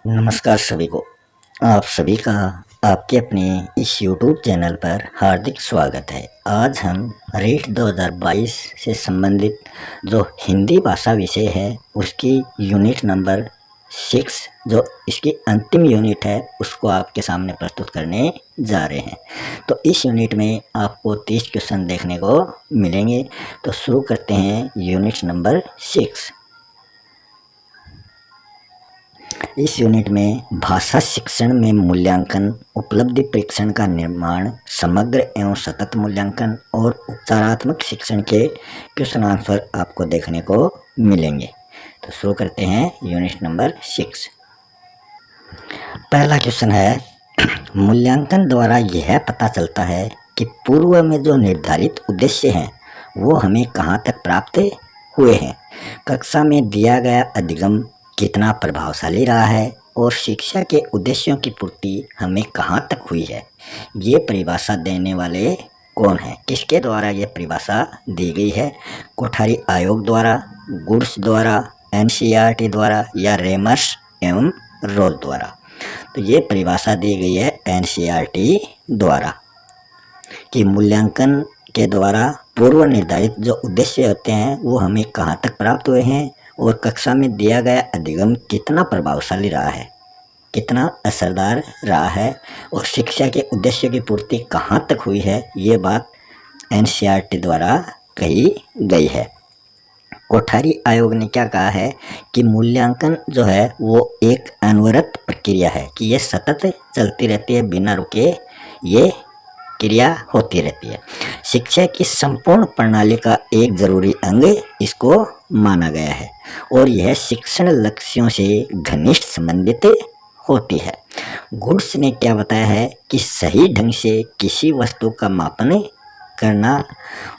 नमस्कार सभी को। आप सभी का आपके अपने इस YouTube चैनल पर हार्दिक स्वागत है। आज हम रीट 2022 से संबंधित जो हिंदी भाषा विषय है उसकी यूनिट नंबर 6 जो इसकी अंतिम यूनिट है उसको आपके सामने प्रस्तुत करने जा रहे हैं। तो इस यूनिट में आपको 30 क्वेश्चन देखने को मिलेंगे। तो शुरू करते हैं यूनिट नंबर 6। इस यूनिट में भाषा शिक्षण में मूल्यांकन, उपलब्धि परीक्षण का निर्माण, समग्र एवं सतत मूल्यांकन और उपचारात्मक शिक्षण के क्वेश्चन आंसर आपको देखने को मिलेंगे। तो शुरू करते हैं यूनिट नंबर 6। पहला क्वेश्चन है, मूल्यांकन द्वारा यह पता चलता है कि पूर्व में जो निर्धारित उद्देश्य हैं वो हमें कहाँ तक प्राप्त हुए हैं। कक्षा में दिया गया अधिगम कितना प्रभावशाली रहा है और शिक्षा के उद्देश्यों की पूर्ति हमें कहाँ तक हुई है। ये परिभाषा देने वाले कौन है, किसके द्वारा ये परिभाषा दी गई है? कोठारी आयोग द्वारा, गुड्स द्वारा, एनसीईआरटी द्वारा या रेमर्स एवं रोज द्वारा। तो ये परिभाषा दी गई है एनसीईआरटी द्वारा कि मूल्यांकन के द्वारा पूर्व निर्धारित जो उद्देश्य होते हैं वो हमें कहाँ तक प्राप्त हुए हैं और कक्षा में दिया गया अधिगम कितना प्रभावशाली रहा है, कितना असरदार रहा है और शिक्षा के उद्देश्य की पूर्ति कहाँ तक हुई है, ये बात एनसीईआरटी द्वारा कही गई है। कोठारी आयोग ने क्या कहा है कि मूल्यांकन जो है वो एक अनवरत प्रक्रिया है कि ये सतत चलती रहती है, बिना रुके ये क्रिया होती रहती है। शिक्षा की संपूर्ण प्रणाली का एक जरूरी अंग इसको माना गया है और यह शिक्षण लक्ष्यों से घनिष्ठ संबंधित होती है। गुड्स ने क्या बताया है कि सही ढंग से किसी वस्तु का मापन करना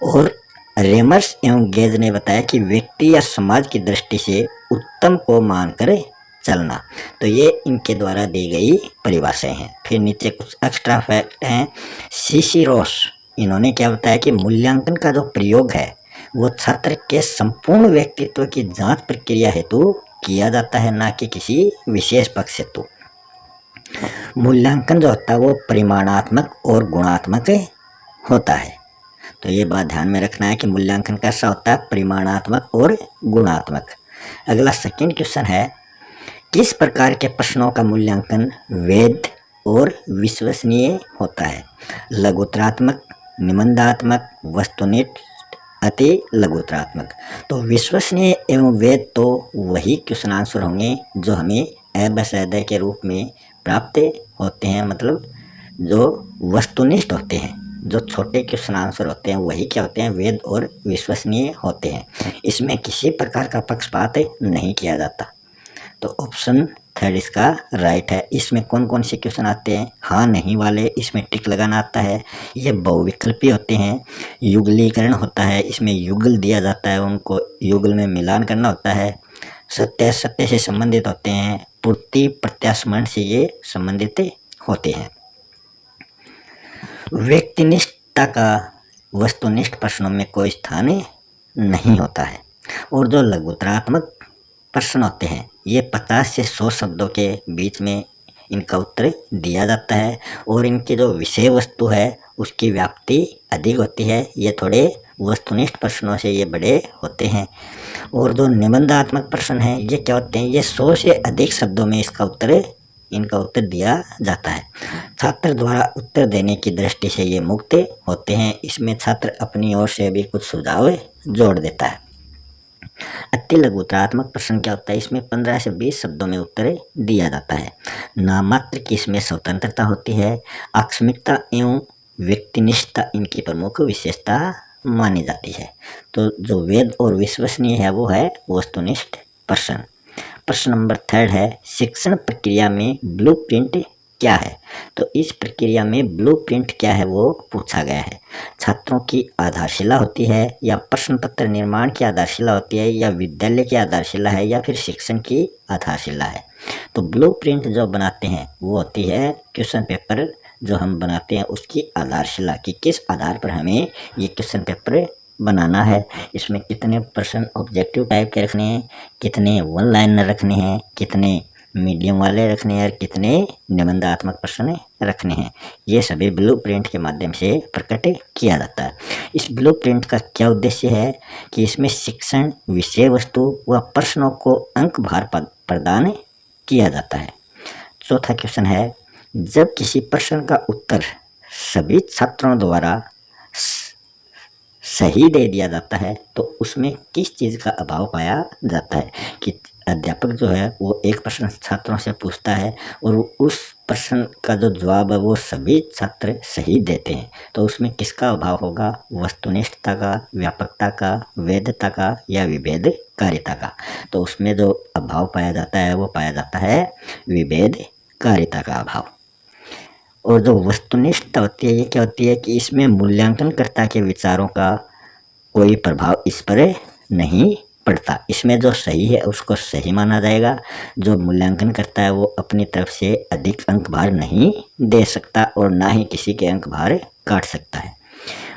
और रेमर्स एवं गेज ने बताया कि व्यक्ति या समाज की दृष्टि से उत्तम को मानकर चलना। तो ये इनके द्वारा दी गई परिभाषाएं हैं। फिर नीचे कुछ एक्स्ट्रा फैक्ट हैं। सिसिरोस इन्होंने क्या बताया कि मूल्यांकन का जो प्रयोग है वो छात्र के संपूर्ण व्यक्तित्व की जांच प्रक्रिया हेतु किया जाता है, ना कि किसी विशेष पक्ष हेतु। मूल्यांकन जो होता है वो परिमाणात्मक और गुणात्मक होता है। तो ये बात ध्यान में रखना है कि मूल्यांकन कैसा होता है, परिमाणात्मक और गुणात्मक। अगला सेकंड क्वेश्चन है, किस प्रकार के प्रश्नों का मूल्यांकन वैध और विश्वसनीय होता है? लघुतरात्मक, निबंधात्मक, वस्तुनिष्ठ, अति लघुतरात्मक। तो विश्वसनीय एवं वैध तो वही क्वेश्चन आंसर होंगे जो हमें अबसद के रूप में प्राप्त होते हैं, मतलब जो वस्तुनिष्ठ होते हैं। जो छोटे क्वेश्चन आंसर होते हैं वही क्या होते हैं, वैध और विश्वसनीय होते हैं। इसमें किसी प्रकार का पक्षपात नहीं किया जाता। तो ऑप्शन थर्ड इसका राइट है। इसमें कौन कौन से क्वेश्चन आते हैं? हाँ नहीं वाले, इसमें टिक लगाना आता है। ये बहुविकल्पी होते हैं। युगलीकरण होता है, इसमें युगल दिया जाता है, उनको युगल में मिलान करना होता है। सत्य सत्य से संबंधित होते हैं। पूर्ति प्रत्यास्मरण से ये संबंधित होते हैं। व्यक्तिनिष्ठता का वस्तुनिष्ठ प्रश्नों में कोई स्थान नहीं होता है। और जो लघुतरात्मक प्रश्न होते हैं ये 50 से 100 शब्दों के बीच में इनका उत्तर दिया जाता है और इनकी जो विषय वस्तु है उसकी व्याप्ति अधिक होती है। ये थोड़े वस्तुनिष्ठ प्रश्नों से ये बड़े होते हैं। और जो निबंधात्मक प्रश्न हैं ये क्या होते हैं, ये 100 से अधिक शब्दों में इनका उत्तर दिया जाता है। छात्र द्वारा उत्तर देने की दृष्टि से ये मुक्त होते हैं। इसमें छात्र अपनी ओर से भी कुछ सुझाव जोड़ देता है। अति लघुतरात्मक प्रश्न क्या होता है, इसमें 15 से 20 शब्दों में उत्तर दिया जाता है। नाममात्र की इसमें स्वतंत्रता होती है। आकस्मिकता एवं व्यक्तिनिष्ठता इनकी प्रमुख विशेषता मानी जाती है। तो जो वैध और विश्वसनीय है वो है वस्तुनिष्ठ प्रश्न। प्रश्न नंबर थर्ड है, शिक्षण प्रक्रिया में ब्लूप्रिंट क्या है? तो इस प्रक्रिया में ब्लूप्रिंट क्या है वो पूछा गया है। छात्रों की आधारशिला होती है या प्रश्न पत्र निर्माण की आधारशिला होती है या विद्यालय की आधारशिला है या फिर शिक्षण की आधारशिला है। तो ब्लूप्रिंट जो बनाते हैं वो होती है क्वेश्चन पेपर जो हम बनाते हैं उसकी आधारशिला की किस आधार पर हमें ये क्वेश्चन पेपर बनाना है। इसमें कितने प्रश्न ऑब्जेक्टिव टाइप के रखने हैं, कितने वन लाइनर रखने हैं, कितने मीडियम वाले रखने हैं और कितने निबंधात्मक प्रश्न रखने हैं, ये सभी ब्लूप्रिंट के माध्यम से प्रकट किया जाता है। इस ब्लूप्रिंट का क्या उद्देश्य है कि इसमें शिक्षण, विषय वस्तु व प्रश्नों को अंक भार प्रदान किया जाता है। चौथा क्वेश्चन है, जब किसी प्रश्न का उत्तर सभी छात्रों द्वारा सही दे दिया जाता है तो उसमें किस चीज़ का अभाव पाया जाता है? कि अध्यापक जो है वो एक प्रश्न छात्रों से पूछता है और उस प्रश्न का जो जवाब है वो सभी छात्र सही देते हैं, तो उसमें किसका अभाव होगा? वस्तुनिष्ठता का, व्यापकता का, वैधता का या विभेदकारिता का? तो उसमें जो अभाव पाया जाता है वो पाया जाता है विभेदकारिता का अभाव। और जो वस्तुनिष्ठ होती है, ये क्या होती है कि इसमें मूल्यांकनकर्ता के विचारों का कोई प्रभाव इस पर नहीं पड़ता। इसमें जो सही है उसको सही माना जाएगा, जो मूल्यांकन करता है वो अपनी तरफ से अधिक अंक भार नहीं दे सकता और ना ही किसी के अंक भार काट सकता है।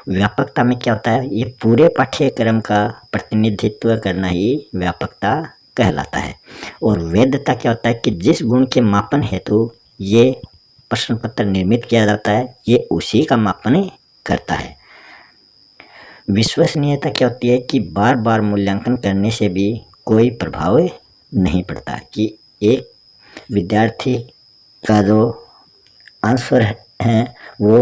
व्यापकता में क्या होता है, ये पूरे पाठ्यक्रम का प्रतिनिधित्व करना ही व्यापकता कहलाता है। और वैधता क्या होता है कि जिस गुण के मापन हेतु ये प्रश्न पत्र निर्मित किया जाता है ये उसी का मापन करता है। विश्वसनीयता क्या होती है कि बार बार मूल्यांकन करने से भी कोई प्रभाव नहीं पड़ता, कि एक विद्यार्थी का जो आंसर है वो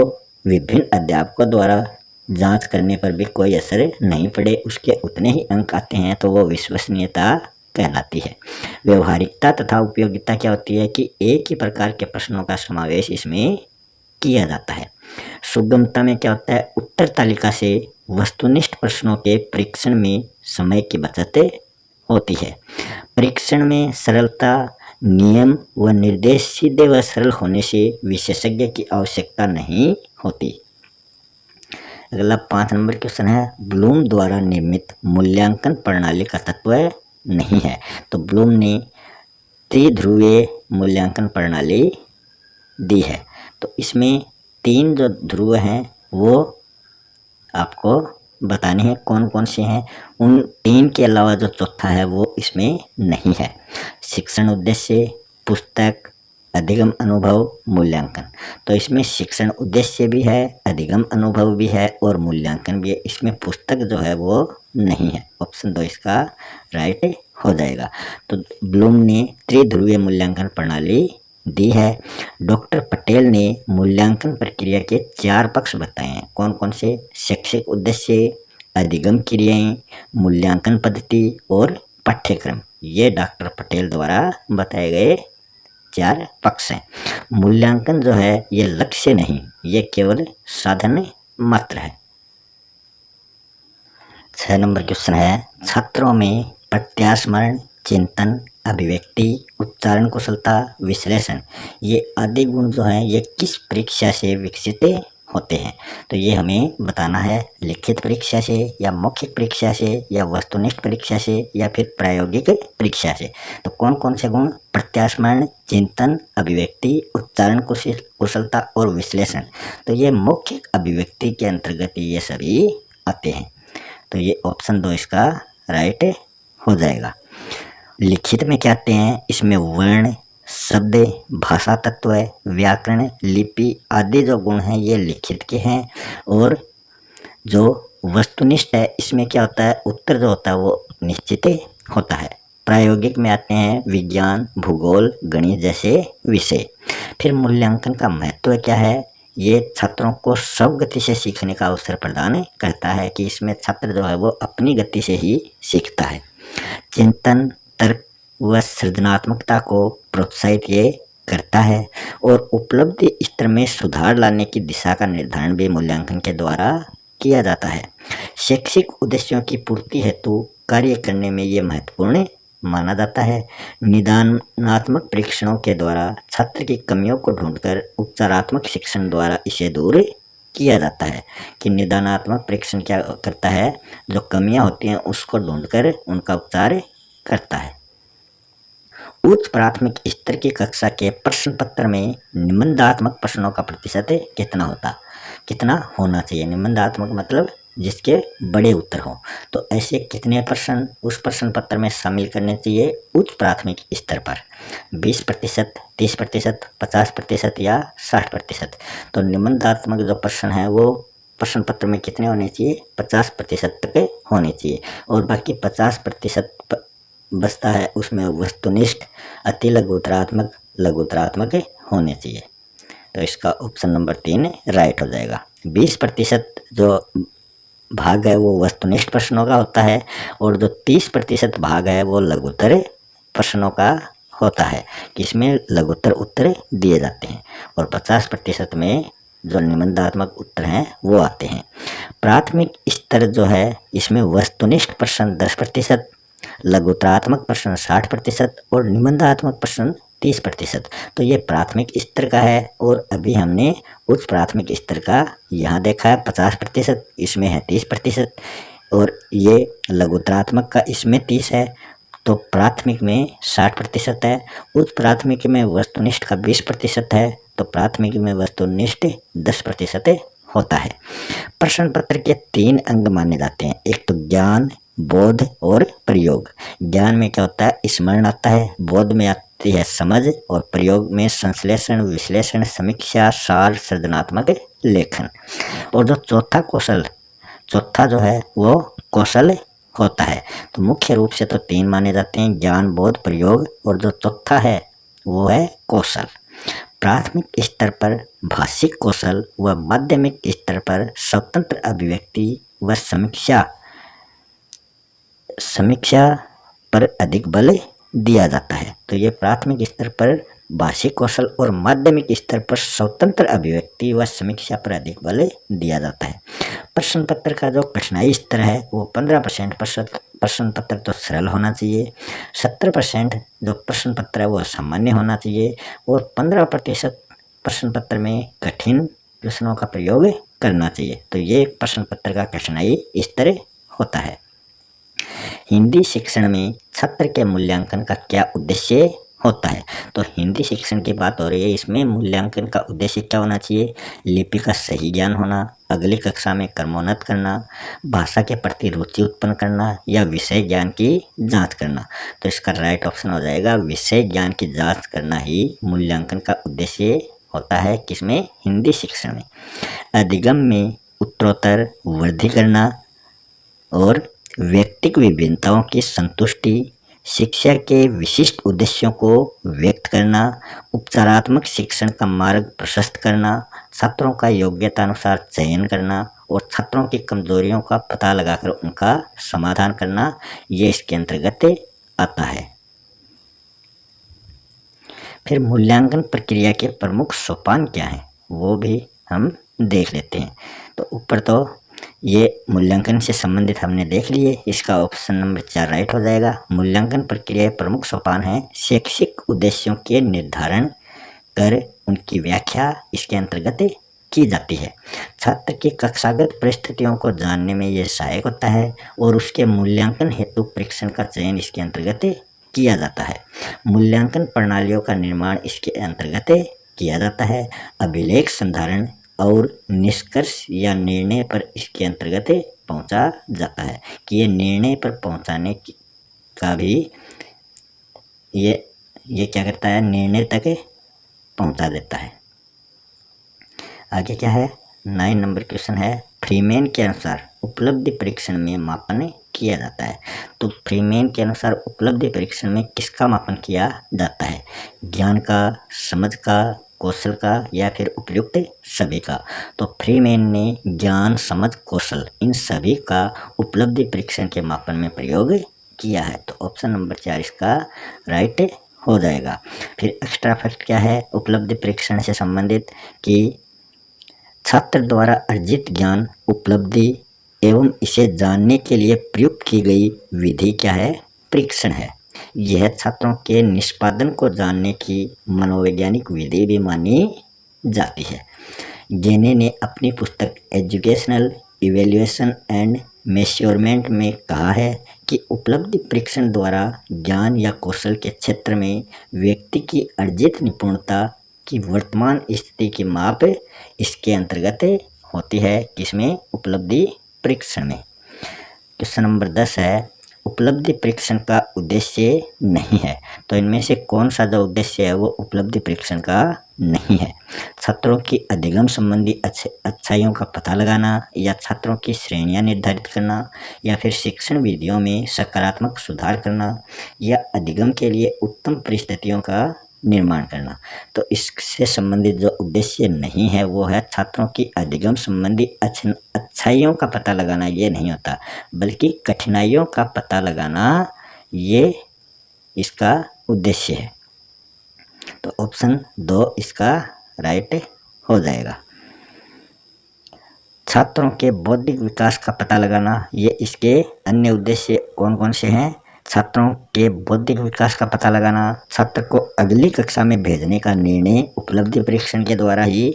विभिन्न अध्यापकों द्वारा जांच करने पर भी कोई असर नहीं पड़े, उसके उतने ही अंक आते हैं, तो वो विश्वसनीयता कहलाती है। व्यवहारिकता तथा उपयोगिता क्या होती है कि एक ही प्रकार के प्रश्नों का समावेश इसमें किया जाता है। सुगमता में क्या होता है, उत्तर तालिका से वस्तुनिष्ठ प्रश्नों के परीक्षण में समय की बचत होती है। परीक्षण में सरलता, नियम व निर्देश सीधे व सरल होने से विशेषज्ञ की आवश्यकता नहीं होती। अगला 5 नंबर क्वेश्चन है, ब्लूम द्वारा निर्मित मूल्यांकन प्रणाली का तत्व नहीं है। तो ब्लूम ने त्रिध्रुवीय मूल्यांकन प्रणाली दी है। तो इसमें 3 जो ध्रुव हैं वो आपको बताने हैं कौन कौन से हैं। उन 3 के अलावा जो चौथा है वो इसमें नहीं है। शिक्षण उद्देश्य, पुस्तक, अधिगम अनुभव, मूल्यांकन। तो इसमें शिक्षण उद्देश्य भी है, अधिगम अनुभव भी है और मूल्यांकन भी है। इसमें पुस्तक जो है वो नहीं है। ऑप्शन 2 इसका राइट हो जाएगा। तो ब्लूम ने त्रिध्रुवीय मूल्यांकन प्रणाली दी है। डॉक्टर पटेल ने मूल्यांकन प्रक्रिया के 4 पक्ष बताए हैं। कौन कौन से? शैक्षिक उद्देश्य, अधिगम क्रियाएं, मूल्यांकन पद्धति और पाठ्यक्रम। ये डॉक्टर पटेल द्वारा बताए गए 4 पक्ष हैं। मूल्यांकन जो है ये लक्ष्य नहीं, ये केवल साधन मात्र है। 6 नंबर क्वेश्चन है, छात्रों में प्रत्यास्मरण, चिंतन, अभिव्यक्ति, उच्चारण कुशलता, विश्लेषण, ये आदि गुण जो हैं ये किस परीक्षा से विकसित होते हैं? तो ये हमें बताना है, लिखित परीक्षा से या मौखिक परीक्षा से या वस्तुनिष्ठ परीक्षा से या फिर प्रायोगिक परीक्षा से। तो कौन कौन से गुण? प्रत्यास्मरण, चिंतन, अभिव्यक्ति, उच्चारण कुशलता और विश्लेषण। तो ये मौखिक अभिव्यक्ति के अंतर्गत ये सभी आते हैं। तो ये ऑप्शन 2 इसका राइट हो जाएगा। लिखित में क्या आते हैं? इसमें वर्ण, शब्द, भाषा तत्व, व्याकरण, लिपि आदि जो गुण हैं ये लिखित के हैं। और जो वस्तुनिष्ठ है इसमें क्या होता है, उत्तर जो होता है वो निश्चित होता है। प्रायोगिक में आते हैं विज्ञान, भूगोल, गणित जैसे विषय। फिर मूल्यांकन का महत्व क्या है? ये छात्रों को सब गति से सीखने का अवसर प्रदान करता है, कि इसमें छात्र जो है वो अपनी गति से ही सीखता है। चिंतन, तर्क व सृजनात्मकता को प्रोत्साहित ये करता है। और उपलब्धि स्तर में सुधार लाने की दिशा का निर्धारण भी मूल्यांकन के द्वारा किया जाता है। शैक्षिक उद्देश्यों की पूर्ति हेतु कार्य करने में ये महत्वपूर्ण माना जाता है। निदानात्मक परीक्षणों के द्वारा छात्र की कमियों को ढूंढकर उपचारात्मक शिक्षण द्वारा इसे दूर किया जाता है। कि निदानात्मक परीक्षण क्या करता है, जो कमियां होती हैं उसको ढूंढकर उनका उपचार करता है। उच्च प्राथमिक स्तर की कक्षा के प्रश्न पत्र में निबंधात्मक प्रश्नों का प्रतिशत कितना होना चाहिए? निबंधात्मक मतलब जिसके बड़े उत्तर हों। तो ऐसे कितने प्रश्न उस प्रश्न पत्र में शामिल करने चाहिए उच्च प्राथमिक स्तर पर? 20%, 30%, 50% या 60%? तो निबंधात्मक जो प्रश्न है वो प्रश्न पत्र में कितने होने चाहिए? 50% तक होने चाहिए। और बाकी 50% बचता है उसमें वस्तुनिष्ठ, अति लघुतरात्मक, लघुतरात्मक होने चाहिए। तो इसका ऑप्शन नंबर 3 राइट हो जाएगा। 20% जो भाग है वो वस्तुनिष्ठ प्रश्नों का होता है और जो 30% भाग है वो लघुत्तर प्रश्नों का होता है, इसमें लघुत्तर उत्तर दिए जाते हैं। और 50% में जो निबंधात्मक उत्तर हैं वो आते हैं। प्राथमिक स्तर जो है इसमें वस्तुनिष्ठ प्रश्न 10%, लघुतरात्मक प्रश्न 60% और निबंधात्मक प्रश्न 30%। तो ये प्राथमिक स्तर का है। और अभी हमने उच्च प्राथमिक स्तर का यहाँ देखा है 50%, इसमें है 30%। और ये लघुतरात्मक का इसमें 30 है। तो प्राथमिक में 60% है। उच्च प्राथमिक में वस्तुनिष्ठ का 20% है। तो प्राथमिक में वस्तुनिष्ठ 10% होता है। प्रश्न पत्र के 3 अंग माने जाते हैं। एक तो ज्ञान, बोध और प्रयोग। ज्ञान में क्या होता है? स्मरण आता है। बोध में आती है समझ और प्रयोग में संश्लेषण, विश्लेषण, समीक्षा, सार, सृजनात्मक लेखन। और जो चौथा जो है वो कौशल होता है। तो मुख्य रूप से तो 3 माने जाते हैं, ज्ञान, बोध, प्रयोग, और जो चौथा है वो है कौशल। प्राथमिक स्तर पर भाषिक कौशल व माध्यमिक स्तर पर स्वतंत्र अभिव्यक्ति व समीक्षा पर अधिक बल दिया जाता है। तो ये प्राथमिक स्तर पर भाषिक कौशल और माध्यमिक स्तर पर स्वतंत्र अभिव्यक्ति व समीक्षा पर अधिक बल दिया जाता है। प्रश्न पत्र का जो कठिनाई स्तर है वो 15% प्रश्न पत्र तो सरल होना चाहिए, 70% जो प्रश्न पत्र है वो सामान्य होना चाहिए और 15% प्रश्न पत्र में कठिन प्रश्नों का प्रयोग करना चाहिए। तो ये प्रश्न पत्र का कठिनाई स्तर होता है। हिंदी शिक्षण में छात्र के मूल्यांकन का क्या उद्देश्य होता है? तो हिंदी शिक्षण की बात हो रही है, इसमें मूल्यांकन का उद्देश्य क्या होना चाहिए? लिपि का सही ज्ञान होना, अगली कक्षा में क्रमोन्नत करना, भाषा के प्रति रुचि उत्पन्न करना या विषय ज्ञान की जांच करना। तो इसका राइट ऑप्शन हो जाएगा विषय ज्ञान की जांच करना ही मूल्यांकन का उद्देश्य होता है। किसमें? हिंदी शिक्षण में। अधिगम में उत्तरोत्तर वृद्धि करना और व्यक्तिक विभिन्नताओं की संतुष्टि, शिक्षा के विशिष्ट उद्देश्यों को व्यक्त करना, उपचारात्मक शिक्षण का मार्ग प्रशस्त करना, छात्रों का योग्यता अनुसार चयन करना और छात्रों की कमजोरियों का पता लगाकर उनका समाधान करना, ये इसके अंतर्गत आता है। फिर मूल्यांकन प्रक्रिया के प्रमुख सोपान क्या हैं वो भी हम देख लेते हैं। तो ऊपर तो ये मूल्यांकन से संबंधित हमने देख लिए, इसका ऑप्शन नंबर 4 राइट हो जाएगा। मूल्यांकन प्रक्रिया के प्रमुख सोपान है शैक्षिक उद्देश्यों के निर्धारण कर उनकी व्याख्या इसके अंतर्गत की जाती है। छात्र की कक्षागत परिस्थितियों को जानने में यह सहायक होता है और उसके मूल्यांकन हेतु परीक्षण का चयन इसके अंतर्गत किया जाता है। मूल्यांकन प्रणालियों का निर्माण इसके अंतर्गत किया जाता है। अभिलेख संधारण और निष्कर्ष या निर्णय पर इसके अंतर्गत पहुंचा जाता है कि ये निर्णय पर पहुंचाने का भी ये क्या करता है? निर्णय तक पहुंचा देता है। आगे क्या है? 9 नंबर क्वेश्चन है फ्रीमेन के अनुसार उपलब्धि परीक्षण में मापन किया जाता है। तो फ्रीमेन के अनुसार उपलब्धि परीक्षण में किसका मापन किया जाता है? ज्ञान का, समझ का, कौशल का या फिर उपयुक्त सभी का? तो फ्रीमेन ने ज्ञान, समझ, कौशल इन सभी का उपलब्धि परीक्षण के मापन में प्रयोग किया है। तो ऑप्शन नंबर 4 इसका राइट हो जाएगा। फिर एक्स्ट्रा फैक्ट क्या है उपलब्धि परीक्षण से संबंधित कि छात्र द्वारा अर्जित ज्ञान, उपलब्धि एवं इसे जानने के लिए प्रयुक्त की गई विधि क्या है? परीक्षण है। यह छात्रों के निष्पादन को जानने की मनोवैज्ञानिक विधि भी मानी जाती है। जेने ने अपनी पुस्तक एजुकेशनल इवेल्युएशन एंड मेश्योरमेंट में कहा है कि उपलब्धि परीक्षण द्वारा ज्ञान या कौशल के क्षेत्र में व्यक्ति की अर्जित निपुणता की वर्तमान स्थिति की माप इसके अंतर्गत होती है। किसमें? उपलब्धि परीक्षण में। क्वेश्चन नंबर 10 है, उपलब्धि परीक्षण का उद्देश्य नहीं है। तो इनमें से कौन सा जो उद्देश्य है वो उपलब्धि परीक्षण का नहीं है? छात्रों की अधिगम संबंधी अच्छाइयों का पता लगाना, या छात्रों की श्रेणियां निर्धारित करना, या फिर शिक्षण विधियों में सकारात्मक सुधार करना, या अधिगम के लिए उत्तम परिस्थितियों का निर्माण करना। तो इससे संबंधित जो उद्देश्य नहीं है वो है छात्रों की अधिगम संबंधी अच्छाइयों का पता लगाना, ये नहीं होता, बल्कि कठिनाइयों का पता लगाना ये इसका उद्देश्य है। तो ऑप्शन 2 इसका राइट हो जाएगा। छात्रों के बौद्धिक विकास का पता लगाना, ये इसके अन्य उद्देश्य कौन कौन से हैं? छात्रों के बौद्धिक विकास का पता लगाना, छात्र को अगली कक्षा में भेजने का निर्णय उपलब्धि परीक्षण के द्वारा ही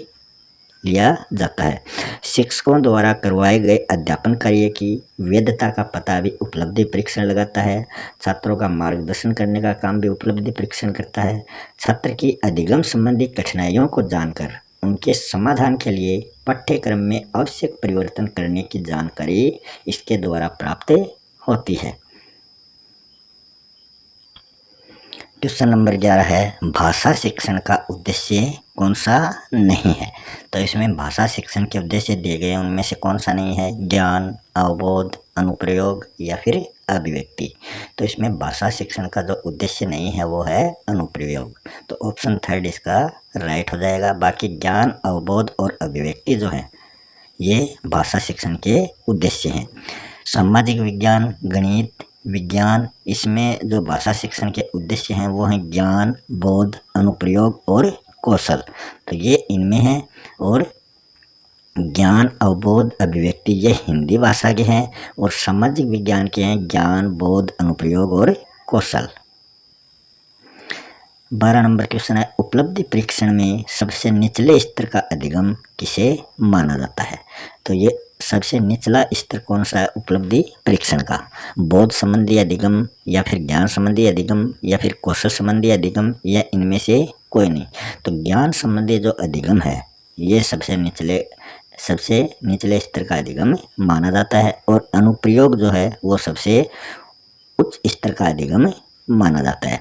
लिया जाता है। शिक्षकों द्वारा करवाए गए अध्यापन कार्य की वैधता का पता भी उपलब्धि परीक्षण लगाता है। छात्रों का मार्गदर्शन करने का काम भी उपलब्धि परीक्षण करता है। छात्र की अधिगम संबंधी कठिनाइयों को जानकर उनके समाधान के लिए पाठ्यक्रम में आवश्यक परिवर्तन करने की जानकारी इसके द्वारा प्राप्त होती है। क्वेश्चन नंबर 11 है, भाषा शिक्षण का उद्देश्य कौन सा नहीं है? तो इसमें भाषा शिक्षण के उद्देश्य दिए गए उनमें से कौन सा नहीं है? ज्ञान, अवबोध, अनुप्रयोग या फिर अभिव्यक्ति। तो इसमें भाषा शिक्षण का जो उद्देश्य नहीं है वो है अनुप्रयोग। तो ऑप्शन 3 इसका राइट हो जाएगा। बाकी ज्ञान, अवबोध और अभिव्यक्ति जो है ये भाषा शिक्षण के उद्देश्य हैं। सामाजिक विज्ञान, गणित, विज्ञान, इसमें जो भाषा शिक्षण के उद्देश्य हैं वो हैं ज्ञान, बोध, अनुप्रयोग और कौशल। तो ये इनमें है। और ज्ञान, अवबोध, अभिव्यक्ति ये हिंदी भाषा के हैं, और सामाजिक विज्ञान के हैं ज्ञान, बोध, अनुप्रयोग और कौशल। 12 नंबर क्वेश्चन है, उपलब्धि परीक्षण में सबसे निचले स्तर का अधिगम किसे माना जाता है? तो ये सबसे निचला स्तर कौन सा है उपलब्धि परीक्षण का? बोध संबंधी अधिगम, या फिर ज्ञान संबंधी अधिगम, या फिर कौशल संबंधी अधिगम, या इनमें से कोई नहीं? तो ज्ञान संबंधी जो अधिगम है ये सबसे निचले स्तर का अधिगम माना जाता है, और अनुप्रयोग जो है वो सबसे उच्च स्तर का अधिगम माना जाता है।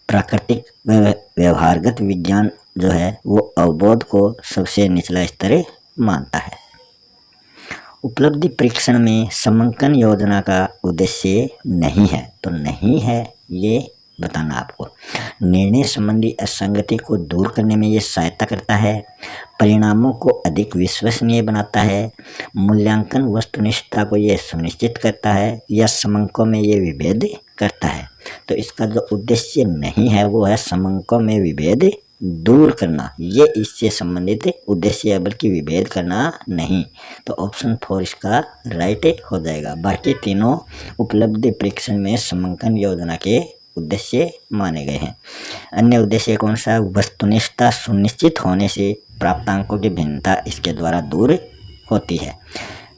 प्राकृतिक व व्यवहारगत विज्ञान जो है वो अवबोध को सबसे निचला स्तर मानता है। उपलब्धि परीक्षण में समंकन योजना का उद्देश्य नहीं है। तो नहीं है ये बताना आपको। निर्णय संबंधी असंगति को दूर करने में ये सहायता करता है। परिणामों को अधिक विश्वसनीय बनाता है। मूल्यांकन वस्तुनिष्ठता को ये सुनिश्चित करता है, या समंकों में ये विभेद करता है। तो इसका जो उद्देश्य नहीं है वो है समंकों में विभेद दूर करना, ये इससे संबंधित उद्देश्य है, बल्कि विभेद करना नहीं। तो ऑप्शन 4 इसका राइट हो जाएगा। बाकी तीनों उपलब्धि परीक्षण में समंकन योजना के उद्देश्य माने गए हैं। अन्य उद्देश्य कौन सा? वस्तुनिष्ठता सुनिश्चित होने से प्राप्तांकों की भिन्नता इसके द्वारा दूर होती है।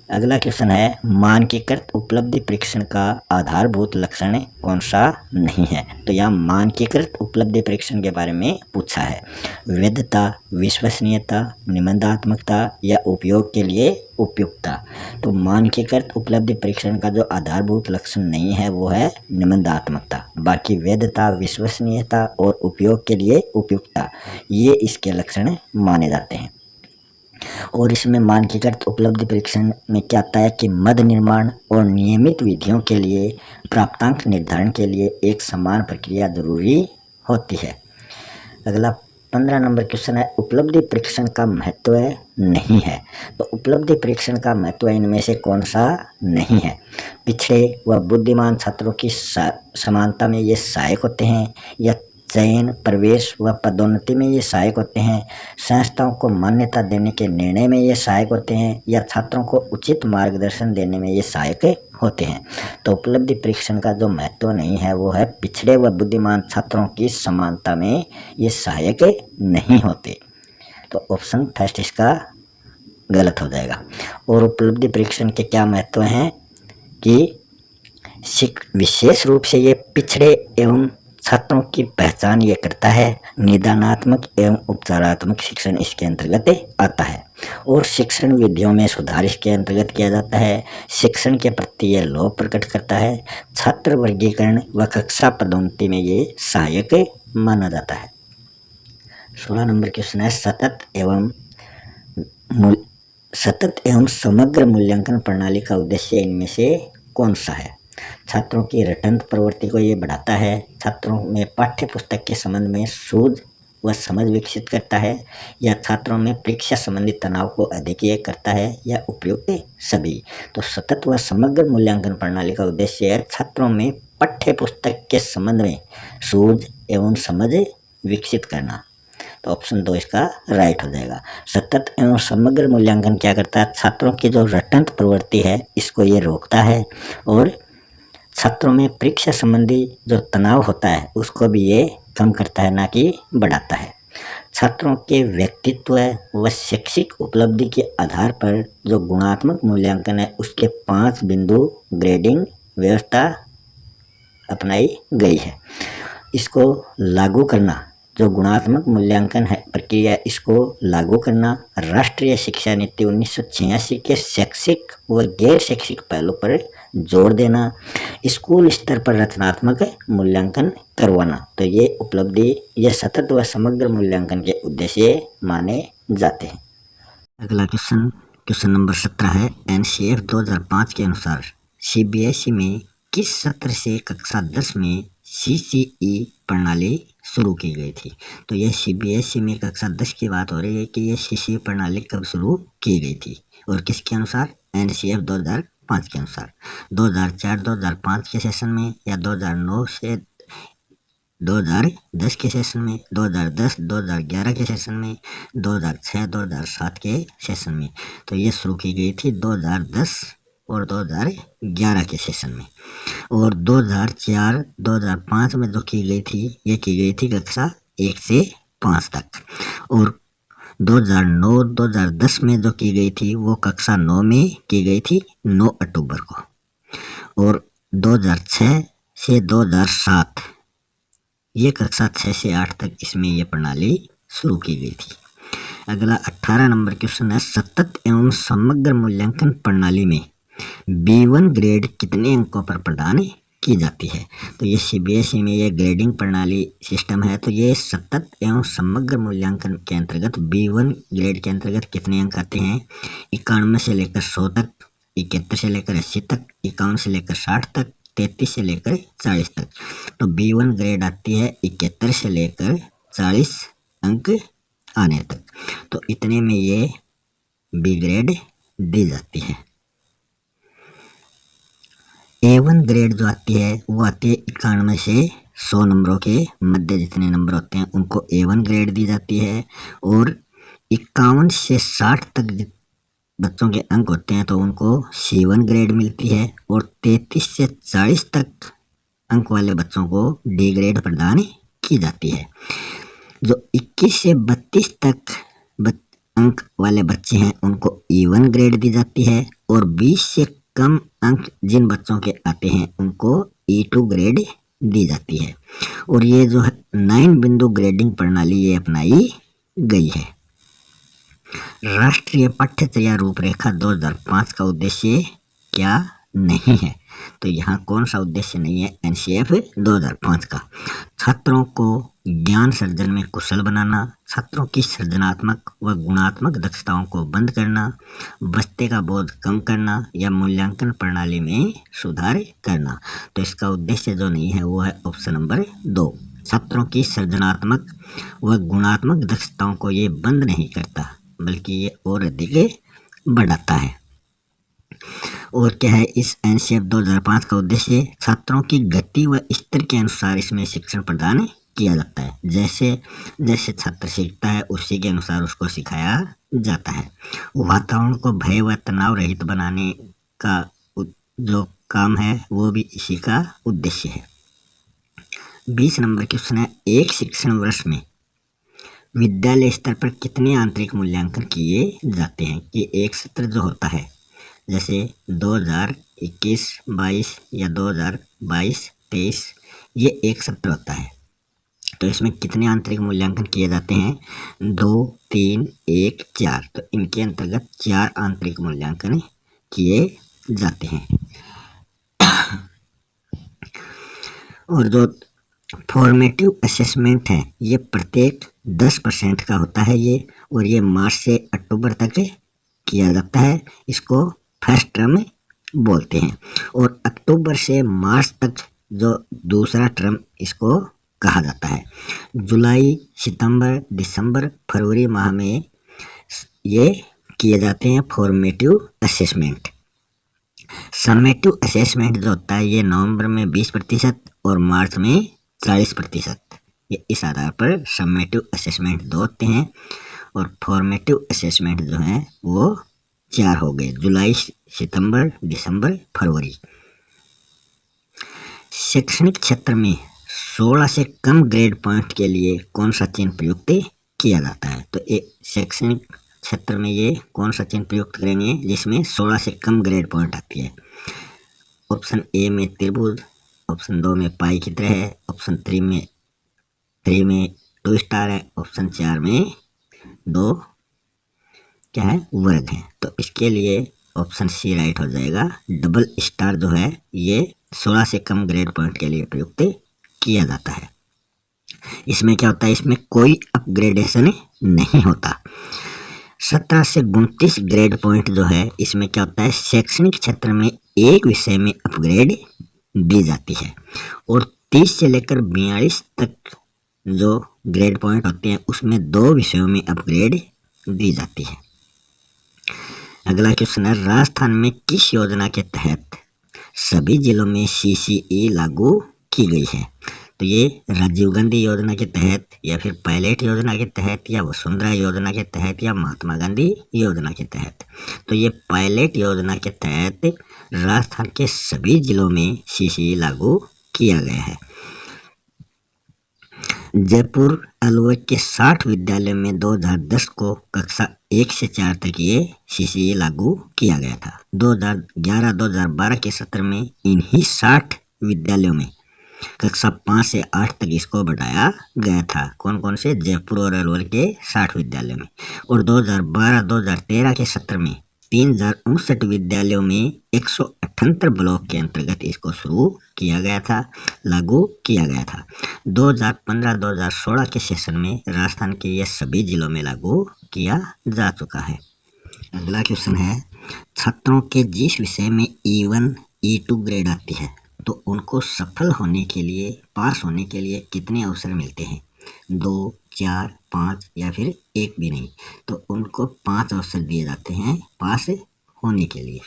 अगला क्वेश्चन है, मानकीकृत उपलब्धि परीक्षण का आधारभूत लक्षण कौन सा नहीं है? तो यहाँ मानकीकृत उपलब्धि परीक्षण के बारे में पूछा है। वैधता, विश्वसनीयता, निबंधात्मकता या उपयोग के लिए उपयुक्तता। तो मानकीकृत उपलब्धि परीक्षण का जो आधारभूत लक्षण नहीं है वो है निबंधात्मकता। बाकी वैधता, विश्वसनीयता और उपयोग के लिए उपयुक्तता ये इसके लक्षण माने जाते हैं। और इसमें मानकीकृत उपलब्धि परीक्षण में क्या आता है कि मद निर्माण और नियमित विधियों के लिए प्राप्तांक निर्धारण के लिए एक समान प्रक्रिया जरूरी होती है। अगला 15 नंबर क्वेश्चन है, उपलब्धि परीक्षण का महत्व नहीं है। तो उपलब्धि परीक्षण का महत्व इनमें से कौन सा नहीं है? पिछड़े व बुद्धिमान छात्रों की समानता में ये सहायक होते हैं, या चयन, प्रवेश व पदोन्नति में ये सहायक होते हैं, संस्थाओं को मान्यता देने के निर्णय में ये सहायक होते हैं, या छात्रों को उचित मार्गदर्शन देने में ये सहायक होते हैं। तो उपलब्धि परीक्षण का जो महत्व नहीं है वो है पिछड़े व बुद्धिमान छात्रों की समानता में ये सहायक नहीं होते। तो ऑप्शन 1 इसका गलत हो जाएगा। और उपलब्धि परीक्षण के क्या महत्व हैं कि विशेष रूप से ये पिछड़े एवं छात्रों की पहचान ये करता है। निदानात्मक एवं उपचारात्मक शिक्षण इसके अंतर्गत आता है और शिक्षण विधियों में सुधार इसके अंतर्गत किया जाता है। शिक्षण के प्रति ये लोभ प्रकट करता है। छात्र वर्गीकरण व कक्षा पदोन्नति में ये सहायक माना जाता है। 16 नंबर क्वेश्चन है सतत एवं समग्र मूल्यांकन प्रणाली का उद्देश्य इनमें से कौन सा है? छात्रों की रटंत प्रवृत्ति को ये बढ़ाता है। छात्रों में पाठ्य पुस्तक के संबंध में सूझ व समझ विकसित करता है, या छात्रों में परीक्षा संबंधी तनाव को अधिक ये करता है, या उपयुक्त सभी। तो सतत व समग्र मूल्यांकन प्रणाली का उद्देश्य है छात्रों में पाठ्य पुस्तक के संबंध में सूझ एवं समझ विकसित करना। तो ऑप्शन 2 इसका राइट हो जाएगा। सतत एवं समग्र मूल्यांकन क्या करता है? छात्रों की जो रटंत प्रवृत्ति है इसको ये रोकता है और छात्रों में परीक्षा संबंधी जो तनाव होता है उसको भी ये कम करता है, ना कि बढ़ाता है। छात्रों के व्यक्तित्व व शैक्षिक उपलब्धि के आधार पर जो गुणात्मक मूल्यांकन है उसके 5 बिंदु ग्रेडिंग व्यवस्था अपनाई गई है। इसको लागू करना, जो गुणात्मक मूल्यांकन है प्रक्रिया, इसको लागू करना राष्ट्रीय शिक्षा नीति 1986 के शैक्षिक व गैर शैक्षिक पहलू पर जोर देना, स्कूल स्तर पर रचनात्मक मूल्यांकन करवाना। तो ये उपलब्धि, ये सतत व समग्र मूल्यांकन के उद्देश्य माने जाते हैं। अगला क्वेश्चन नंबर 17 है। एनसीएफ 2005 के अनुसार सीबीएसई में किस सत्र से कक्षा 10 में सीसीई प्रणाली शुरू की गई थी? तो यह सीबीएसई में कक्षा 10 की बात हो रही है कि यह सीसीई प्रणाली कब शुरू की गई थी और किसके अनुसार? एनसीएफ 2005 के अनुसार। 2004-2005 के सेशन में, या 2009 से 2010 के सेशन में, 2010-2011 के सेशन में, 2006-2007 के सेशन में। तो ये शुरू की गई थी 2010 और 2011 के सेशन में। और 2004-2005 में जो की गई थी, ये की गई थी कक्षा 1 से 5 तक। और 2009-2010 में जो की गई थी वो कक्षा 9 में की गई थी 9 अक्टूबर को। और 2006 से 2007 ये कक्षा 6 से 8 तक इसमें ये प्रणाली शुरू की गई थी। अगला 18 नंबर क्वेश्चन है। सतत एवं समग्र मूल्यांकन प्रणाली में B1 ग्रेड कितने अंकों पर प्रदान की जाती है? तो ये सीबीएसई में ये ग्रेडिंग प्रणाली सिस्टम है। तो ये सतत एवं समग्र मूल्यांकन के अंतर्गत B1 ग्रेड के अंतर्गत कितने अंक आते हैं? 91 से लेकर 100 तक, 71 से लेकर 80 तक, 51 से लेकर 60 तक, 33 से लेकर 40 तक। तो B1 ग्रेड आती है 71 से लेकर 40 अंक आने तक। तो इतने में ये बी ग्रेड दी जाती है। A1 ग्रेड जो आती है वो आती है 91 से 100 नंबरों के मध्य जितने नंबर होते हैं उनको A1 ग्रेड दी जाती है। और 51 से 60 तक बच्चों के अंक होते हैं तो उनको C1 ग्रेड मिलती है। और 33 से 40 तक अंक वाले बच्चों को डी ग्रेड प्रदान की जाती है। जो 21 से 32 तक अंक वाले बच्चे हैं उनको E1 ग्रेड दी जाती है। और 20 से कम अंक जिन बच्चों के आते हैं उनको E2 ग्रेड दी जाती है। और ये जो 9 बिंदु ग्रेडिंग प्रणाली ये अपनाई गई है। राष्ट्रीय पाठ्यचर्या रूपरेखा 2005 का उद्देश्य क्या नहीं है? तो यहाँ कौन सा उद्देश्य नहीं है एनसीएफ 2005 का? छात्रों को ज्ञान सर्जन में कुशल बनाना, छात्रों की सृजनात्मक व गुणात्मक दक्षताओं को बंद करना, बस्ते का बोझ कम करना, या मूल्यांकन प्रणाली में सुधार करना। तो इसका उद्देश्य जो नहीं है वो है ऑप्शन नंबर 2। छात्रों की सृजनात्मक व गुणात्मक दक्षताओं को ये बंद नहीं करता बल्कि ये और अधिक बढ़ाता है। और क्या है इस एनसीएफ 2005 का उद्देश्य? छात्रों की गति व स्तर के अनुसार इसमें शिक्षण प्रदान किया जाता है। जैसे जैसे छात्र सीखता है उसी के अनुसार उसको सिखाया जाता है। वातावरण को भय व तनाव रहित बनाने का जो काम है वो भी इसी का उद्देश्य है। 20 नंबर क्वेश्चन है। एक शिक्षण वर्ष में विद्यालय स्तर पर कितने आंतरिक मूल्यांकन किए जाते हैं? कि एक सत्र जो होता है जैसे 2021-22 या 2022-23 ये एक सत्र होता है। तो इसमें कितने आंतरिक मूल्यांकन किए जाते हैं? 2, 3, 1, 4। तो इनके अंतर्गत 4 आंतरिक मूल्यांकन किए जाते हैं। और जो फॉर्मेटिव असेसमेंट है ये प्रत्येक 10% का होता है ये, और ये मार्च से अक्टूबर तक किया जाता है। इसको फर्स्ट टर्म बोलते हैं। और अक्टूबर से मार्च तक जो दूसरा टर्म इसको कहा जाता है। जुलाई, सितंबर, दिसंबर, फरवरी माह में ये किए जाते हैं फॉर्मेटिव असेसमेंट। समेटिव असेसमेंट जो होता है ये नवंबर में 20% और मार्च में 40%। ये इस आधार पर समेटिव असेसमेंट 2 होते हैं, और फॉर्मेटिव असेसमेंट जो है वो 4 हो गए, जुलाई, सितंबर, दिसंबर, फरवरी। शैक्षणिक क्षेत्र में 16 से कम ग्रेड पॉइंट के लिए कौन सा चिन्ह प्रयुक्त किया जाता है? तो शैक्षणिक क्षेत्र में ये कौन सा चिन्ह प्रयुक्त करेंगे जिसमें 16 से कम ग्रेड पॉइंट आती है? ऑप्शन ए में त्रिभुज, ऑप्शन 2 में पाई की तरह है, ऑप्शन 3 में 2 स्टार है, ऑप्शन 4 में 2 क्या है वर्ग है। तो इसके लिए ऑप्शन सी राइट हो जाएगा। डबल स्टार जो है ये 16 से कम ग्रेड पॉइंट के लिए प्रयुक्त किया जाता है। इसमें क्या होता है? इसमें कोई अपग्रेडेशन नहीं होता। 17 से 29 ग्रेड पॉइंट जो है इसमें क्या होता है? शैक्षणिक क्षेत्र में एक विषय में अपग्रेड दी जाती है, और 30 से लेकर 42 तक जो ग्रेड पॉइंट होते हैं उसमें 2 विषयों में अपग्रेड दी जाती है। अगला क्वेश्चन है, राजस्थान में किस योजना के तहत सभी जिलों में CCE लागू की गई है? तो ये राजीव गांधी योजना के तहत, या फिर पायलट योजना के तहत, या वसुंधरा योजना के तहत, या महात्मा गांधी योजना के तहत? तो ये पायलट योजना के तहत राजस्थान के सभी जिलों में CCE लागू किया गया है। जयपुर अलवर के 60 विद्यालयों में 2010 को कक्षा 1 से 4 तक ये CCE लागू किया गया था। 2011-2012 के सत्र में इन्हीं 60 विद्यालयों में कक्षा 5 से 8 तक इसको बढ़ाया गया था। कौन कौन से? जयपुर और अलवर के 60 विद्यालयों में। और 2012-2013 के सत्र में 3059 विद्यालयों में 178 ब्लॉक के अंतर्गत इसको शुरू किया गया था, लागू किया गया था। 2015-2016 के सेशन में राजस्थान के ये सभी जिलों में लागू किया जा चुका है। अगला क्वेश्चन है, छात्रों के जिस विषय में E1, E2 ग्रेड आती है तो उनको सफल होने के लिए, पास होने के लिए कितने अवसर मिलते हैं? 2, 4, 5 या फिर एक भी नहीं? तो उनको 5 अवसर दिए जाते हैं पास होने के लिए।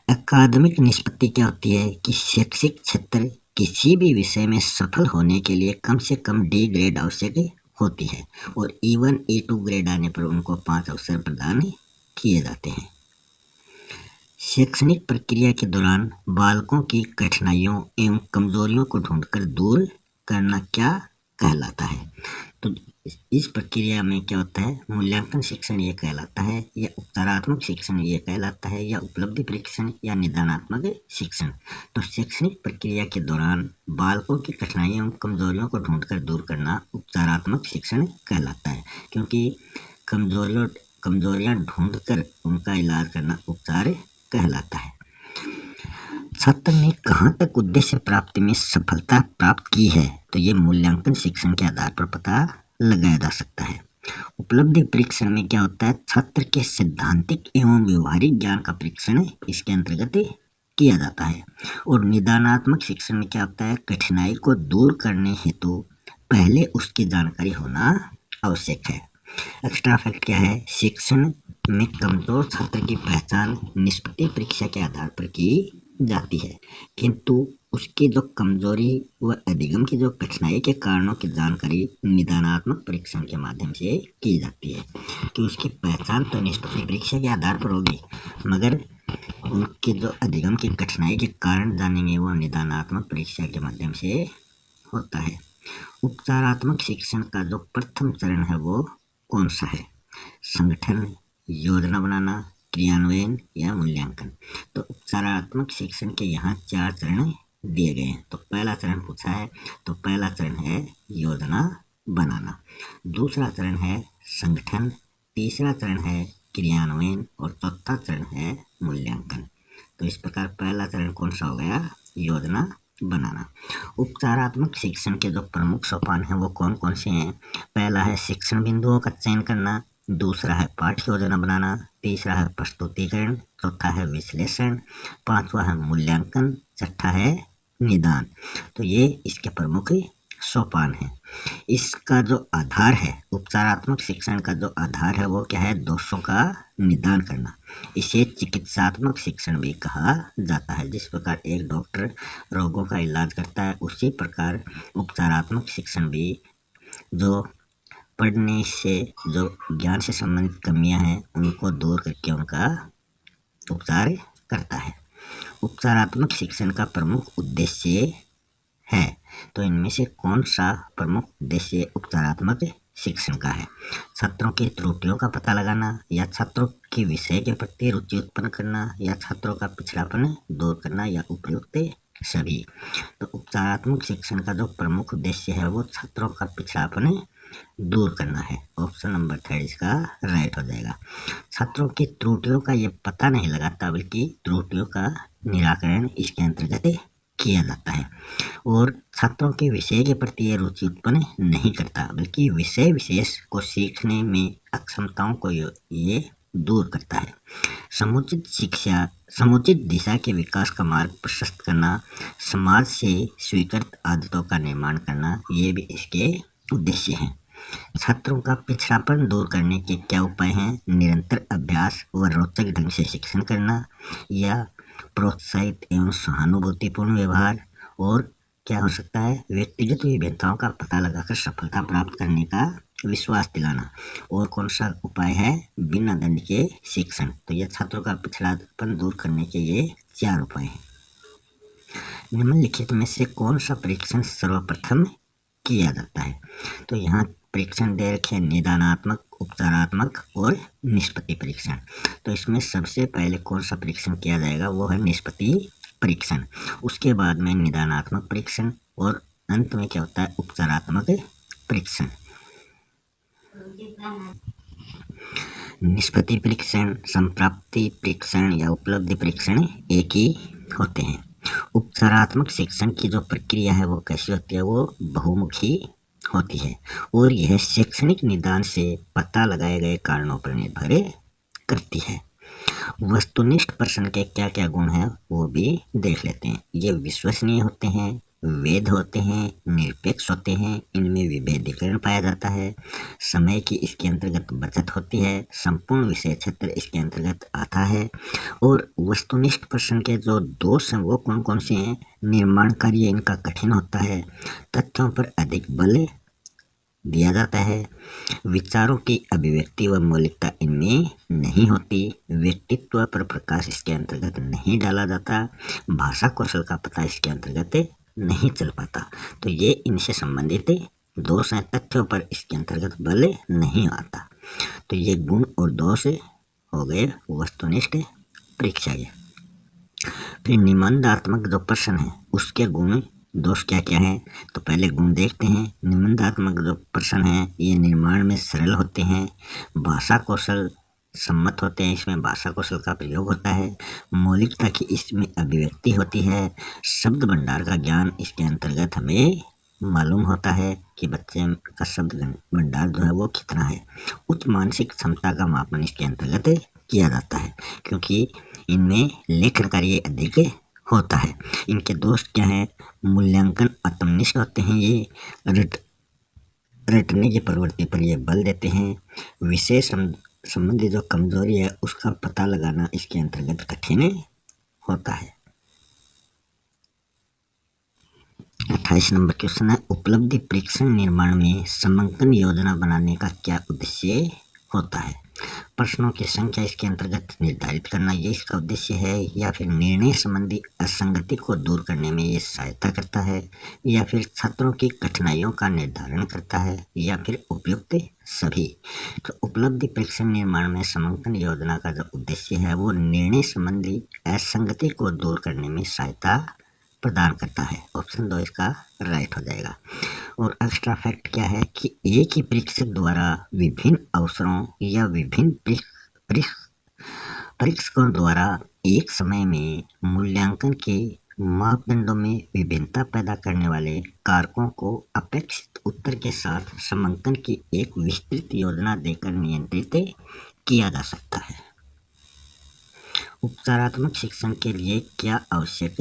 अकादमिक निष्पत्ति क्या होती है कि शैक्षिक क्षेत्र किसी भी विषय में सफल होने के लिए कम से कम D ग्रेड आवश्यक होती है, और E1, E2 ग्रेड आने पर उनको 5 अवसर प्रदान किए जाते हैं। शैक्षणिक प्रक्रिया के दौरान बालकों की कठिनाइयों एवं कमजोरियों को ढूंढकर दूर करना क्या कहलाता है? तो इस प्रक्रिया में क्या होता है? मूल्यांकन शिक्षण ये कहलाता है, या उपचारात्मक शिक्षण ये कहलाता है, या उपलब्धि परीक्षण, या निदानात्मक शिक्षण? तो शैक्षणिक प्रक्रिया के दौरान बालकों की कठिनाइयों एवं कमजोरियों को ढूंढकर दूर करना उपचारात्मक शिक्षण कहलाता है, क्योंकि कमजोरियां ढूंढकर उनका इलाज करना उपचार कहलाता है। छात्र ने कहाँ तक उद्देश्य प्राप्ति में सफलता प्राप्त की है? तो ये मूल्यांकन शिक्षण के आधार पर पता लगाया जा सकता है। उपलब्धि परीक्षण में क्या होता है? छात्र के सैद्धांतिक एवं व्यवहारिक ज्ञान का परीक्षण इसके अंतर्गत किया जाता है। और निदानात्मक शिक्षण में क्या होता है? कठिनाई को दूर करने हेतु पहले उसकी जानकारी होना आवश्यक है। एक्स्ट्रा फैक्ट क्या है? शिक्षण में कमजोर छात्र की पहचान निष्पत्ति परीक्षा के आधार पर की जाती है, किंतु उसकी जो कमजोरी व अधिगम की जो कठिनाई के कारणों की जानकारी निदानात्मक परीक्षण के माध्यम से की जाती है। कि उसकी पहचान तो निष्पत्ति परीक्षा के आधार पर होगी, मगर उनके जो अधिगम की कठिनाई के कारण जानेंगे वो निदानात्मक परीक्षा के माध्यम से होता है। उपचारात्मक शिक्षण का जो प्रथम चरण है वो कौन सा है? संगठन, योजना बनाना, क्रियान्वयन, या मूल्यांकन? तो उपचारात्मक शिक्षण के यहाँ 4 चरण दिए गए हैं। तो पहला चरण पूछा है, तो पहला चरण है योजना बनाना, दूसरा चरण है संगठन, तीसरा चरण है क्रियान्वयन और चौथा चरण है मूल्यांकन। तो इस प्रकार पहला चरण कौन सा हो गया, योजना बनाना। उपचारात्मक शिक्षण के जो प्रमुख सोपान हैं वो कौन कौन से हैं? पहला है शिक्षण बिंदुओं का चयन करना, दूसरा है पाठ्य योजना बनाना, तीसरा है प्रस्तुतिकरण, चौथा है विश्लेषण, पांचवा है मूल्यांकन, छठा है निदान। तो ये इसके प्रमुख सोपान है। इसका जो आधार है, उपचारात्मक शिक्षण का जो आधार है वो क्या है, दोषों का निदान करना। इसे चिकित्सात्मक शिक्षण भी कहा जाता है। जिस प्रकार एक डॉक्टर रोगों का इलाज करता है, उसी प्रकार उपचारात्मक शिक्षण भी जो पढ़ने से जो ज्ञान से संबंधित कमियां हैं उनको दूर करके उनका उपचार करता है। उपचारात्मक शिक्षण का प्रमुख उद्देश्य है, तो इनमें से कौन सा प्रमुख उद्देश्य उपचारात्मक शिक्षण का है? छात्रों की त्रुटियों का पता लगाना, या छात्रों के विषय के प्रति रुचि उत्पन्न करना, या छात्रों का पिछड़ापन दूर करना, या उपयुक्त सभी। तो उपचारात्मक शिक्षण का जो प्रमुख उद्देश्य है वो छात्रों का पिछड़ापन दूर करना है। ऑप्शन नंबर 3 इसका राइट हो जाएगा। छात्रों की त्रुटियों का ये पता नहीं लगाता, बल्कि त्रुटियों का निराकरण इसके अंतर्गत किया जाता है। और छात्रों के विषय के प्रति ये रुचि उत्पन्न नहीं करता, बल्कि विषय विशेष को सीखने में अक्षमताओं को ये दूर करता है। समुचित शिक्षा, समुचित दिशा के विकास का मार्ग प्रशस्त करना, समाज से स्वीकृत आदतों का निर्माण करना, ये भी इसके उद्देश्य हैं। छात्रों का पिछड़ापन दूर करने के क्या उपाय हैं? निरंतर अभ्यास व रोचक ढंग से शिक्षण करना, या प्रोत्साहित एवं सहानुभूतिपूर्ण व्यवहार, और क्या हो सकता है, व्यक्तिगत विभिन्नताओं का पता लगाकर सफलता प्राप्त करने का विश्वास दिलाना, और कौन सा उपाय है, बिना दंड के शिक्षण। तो यह छात्रों का पिछड़ापन दूर करने के ये 4 उपाय हैं। निम्नलिखित में से कौन सा परीक्षण सर्वप्रथम किया जाता है? तो यहाँ परीक्षण दे रखे हैं निदानात्मक, उपचारात्मक और निष्पत्ति परीक्षण। तो इसमें सबसे पहले कौन सा परीक्षण किया जाएगा, वो है निष्पत्ति परीक्षण। उसके बाद में निदानात्मक परीक्षण, और अंत में क्या होता है, उपचारात्मक परीक्षण। निष्पत्ति परीक्षण, संप्राप्ति परीक्षण या उपलब्धि परीक्षण एक ही होते हैं। उपचारात्मक शिक्षण की जो प्रक्रिया है वो कैसी होती है, वो बहुमुखी होती है, और यह शैक्षणिक निदान से पता लगाए गए कारणों पर निर्भर करती है। वस्तुनिष्ठ प्रश्न के क्या क्या गुण हैं वो भी देख लेते हैं। ये विश्वसनीय होते हैं, वैध होते हैं, निरपेक्ष होते हैं, इनमें विभेदीकरण पाया जाता है, समय की इसके अंतर्गत बचत होती है, संपूर्ण विषय क्षेत्र इसके अंतर्गत आता है। और वस्तुनिष्ठ प्रश्न के जो दोष हैं वो कौन कौन से हैं? निर्माण कार्य इनका कठिन होता है, तथ्यों पर अधिक बल दिया जाता है, विचारों की अभिव्यक्ति व मौलिकता इनमें नहीं होती, व्यक्तित्व पर प्रकाश इसके अंतर्गत नहीं डाला जाता, भाषा कौशल का पता इसके अंतर्गत नहीं चल पाता। तो ये इनसे संबंधित दोष हैं, तथ्यों पर इसके अंतर्गत बल नहीं आता। तो ये गुण और दोष हो गए वस्तुनिष्ठ परीक्षा के। फिर निबंधात्मक जो प्रश्न है उसके गुण दोष क्या क्या है, तो पहले गुण देखते हैं। निबंधात्मक जो प्रश्न है ये निर्माण में सरल होते हैं, भाषा कौशल सम्मत होते हैं, इसमें भाषा कौशल का प्रयोग होता है, मौलिकता की इसमें अभिव्यक्ति होती है, शब्द भंडार का ज्ञान इसके अंतर्गत हमें मालूम होता है कि बच्चे का शब्द भंडार जो है वो कितना है, उच्च मानसिक क्षमता का मापन इसके अंतर्गत किया जाता है, क्योंकि इनमें लेखन कार्य अधिक होता है। इनके दोष क्या हैं? मूल्यांकन आत्मनिष्ठ होते हैं, ये रटने की प्रवृत्ति पर ये बल देते हैं, विषय संबंधी जो कमजोरी है उसका पता लगाना इसके अंतर्गत कठिन होता है। 28 नंबर क्वेश्चन है, उपलब्धि परीक्षण निर्माण में समंकन योजना बनाने का क्या उद्देश्य होता है? प्रश्नों की संख्या इसके अंतर्गत निर्धारित करना ये इसका उद्देश्य है, या फिर निर्णय संबंधी असंगति को दूर करने में ये सहायता करता है, या फिर छात्रों की कठिनाइयों का निर्धारण करता है, या फिर उपयुक्त सभी। तो उपलब्धि परीक्षण निर्माण में समंकन योजना का जो उद्देश्य है वो निर्णय संबंधी असंगति को दूर करने में सहायता प्रदान करता है। ऑप्शन 2 इसका राइट हो जाएगा। और एक्स्ट्रा फैक्ट क्या है कि एक ही परीक्षक द्वारा विभिन्न अवसरों या विभिन्न परीक्षकों द्वारा एक समय में मूल्यांकन के मापदंडों में विभिन्नता पैदा करने वाले कारकों को अपेक्षित उत्तर के साथ समंकन की एक विस्तृत योजना देकर नियंत्रित किया जा सकता है। उपचारात्मक शिक्षण के लिए क्या आवश्यक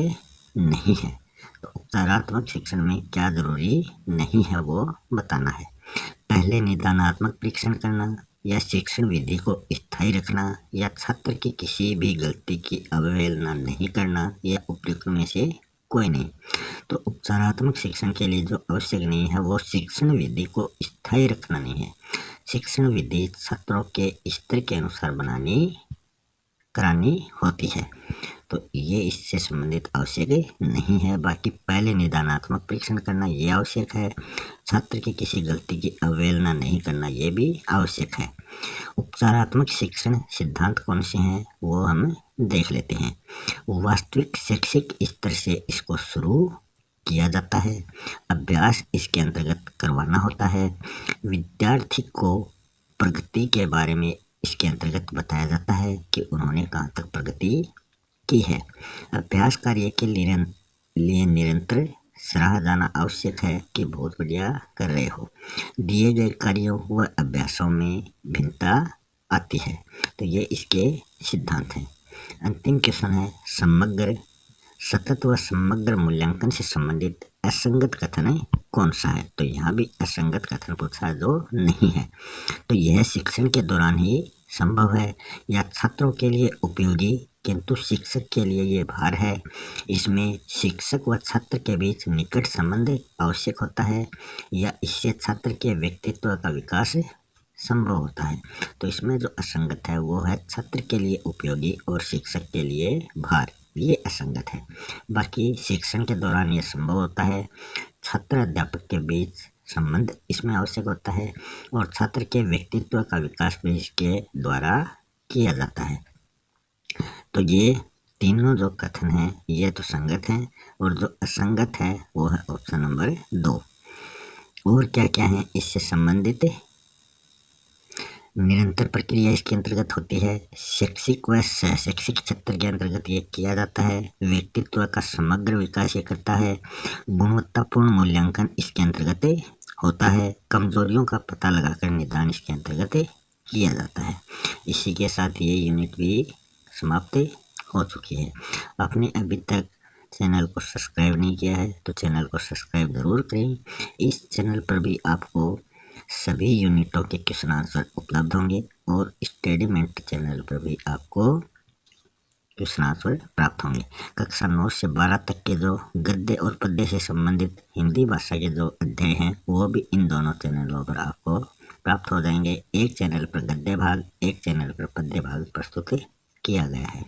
नहीं है? तो उपचारात्मक शिक्षण में क्या जरूरी नहीं है वो बताना है। पहले निदानात्मक परीक्षण करना, या शिक्षण विधि को स्थायी रखना, या छात्र की किसी भी गलती की अवहेलना नहीं करना, या उपयुक्त में से कोई नहीं। तो उपचारात्मक शिक्षण के लिए जो आवश्यक नहीं है वो शिक्षण विधि को स्थायी रखना नहीं है। शिक्षण विधि छात्रों के स्तर के अनुसार करानी होती है, तो ये इससे संबंधित आवश्यक नहीं है। बाकी पहले निदानात्मक परीक्षण करना ये आवश्यक है। छात्र की किसी गलती की अवहेलना नहीं करना ये भी आवश्यक है। उपचारात्मक शिक्षण सिद्धांत कौन से हैं वो हम देख लेते हैं। वास्तविक शैक्षिक स्तर से इसको शुरू किया जाता है। अभ्यास इसके अंतर्गत करवाना होता है। विद्यार्थी को प्रगति के बारे में इसके अंतर्गत बताया जाता है कि उन्होंने कहाँ तक प्रगति की है। अभ्यास कार्य के लिए निरंतर सराहा जाना आवश्यक है कि बहुत बढ़िया कर रहे हो। दिए गए कार्यों व अभ्यासों में भिन्नता आती है, तो ये इसके सिद्धांत हैं। अंतिम क्वेश्चन है, समग्र सतत व समग्र मूल्यांकन से संबंधित असंगत कथन कौन सा है? तो यहाँ भी असंगत कथन पूछा जो नहीं है। तो यह शिक्षण के दौरान ही संभव है, या छात्रों के लिए उपयोगी किंतु शिक्षक के लिए ये भार है। इसमें शिक्षक व छात्र के बीच निकट संबंध आवश्यक होता है, या इससे छात्र के व्यक्तित्व का विकास संभव होता है। तो इसमें जो असंगत है वो है छात्र के लिए उपयोगी और शिक्षक के लिए भार, ये असंगत है। बाकी शिक्षण के दौरान ये संभव होता है। छात्र अध्यापक के बीच संबंध इसमें आवश्यक होता है, और छात्र के व्यक्तित्व का विकास भी इसके द्वारा किया जाता है। तो ये तीनों जो कथन हैं ये तो संगत हैं, और जो असंगत है वो है ऑप्शन नंबर 2। और क्या क्या है इससे संबंधित? निरंतर प्रक्रिया इसके अंतर्गत होती है। शैक्षिक व शैक्षिक क्षेत्र के अंतर्गत ये किया जाता है। व्यक्तित्व का समग्र विकास ये करता है। गुणवत्तापूर्ण मूल्यांकन इसके अंतर्गत होता है। कमजोरियों का पता लगाकर निदान इसके अंतर्गत किया जाता है। इसी के साथ ये यूनिट भी समाप्त हो चुकी है। आपने अभी तक चैनल को सब्सक्राइब नहीं किया है तो चैनल को सब्सक्राइब जरूर करें। इस चैनल पर भी आपको सभी यूनिटों के क्वेश्चन आंसर उपलब्ध होंगे, और स्टडीमेंट चैनल पर भी आपको क्वेश्चन आंसर प्राप्त होंगे। कक्षा 9 से 12 तक के जो गद्य और पद्य से संबंधित हिंदी भाषा के जो अध्याय हैं वो भी इन दोनों चैनलों पर आपको प्राप्त हो जाएंगे। एक चैनल पर गद्य भाग, एक चैनल पर पद्य भाग प्रस्तुत किया गया है।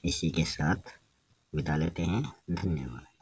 इसी के साथ विदा लेते हैं। धन्यवाद।